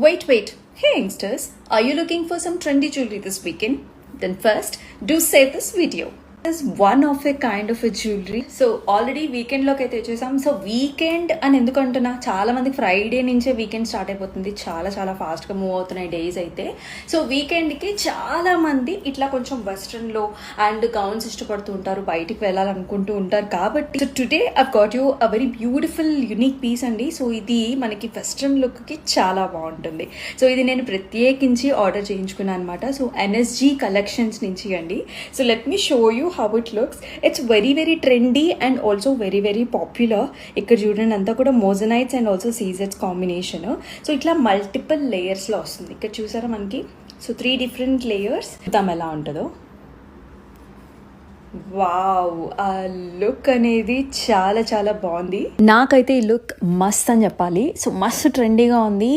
Wait. Hey youngsters, are you looking for some trendy jewelry this weekend? Then first, do save this video. This is one of a kind of a jewelry. So already వీకెండ్లోకి అయితే వచ్చేసాం. So weekend అని ఎందుకు అంటున్నా, చాలా మందికి Friday నుంచే weekend start అయిపోతుంది. చాలా ఫాస్ట్గా మూవ్ అవుతున్నాయి డేస్ అయితే. సో వీకెండ్కి చాలా మంది ఇట్లా కొంచెం వెస్ట్రన్లో అండ్ గౌన్స్ ఇష్టపడుతూ ఉంటారు, బయటికి వెళ్ళాలనుకుంటూ ఉంటారు. కాబట్టి so today I've got you a very beautiful unique piece అండి. సో ఇది మనకి వెస్ట్రన్ లుక్కి చాలా బాగుంటుంది. సో ఇది నేను ప్రత్యేకించి ఆర్డర్ చేయించుకున్నాను అనమాట. సో ఎన్ఎస్జీ కలెక్షన్స్ నుంచి అండి. So let me show you how it looks. It's very trendy and also very popular. ఇక్కడ చూడండి అంతా కూడా మోజనైట్స్ అండ్ ఆల్సో సీజెట్స్ కాంబినేషన్. సో ఇట్లా మల్టిపుల్ లేయర్స్లో వస్తుంది. ఇక్కడ చూసారా మనకి, సో 3 different లేయర్స్. చూద్దాం ఎలా ఉంటుందో. వావ్, ఆ లుక్ అనేది చాలా బాగుంది. నాకైతే ఈ లుక్ మస్త్ అని చెప్పాలి. సో మస్త్ ట్రెండీగా ఉంది.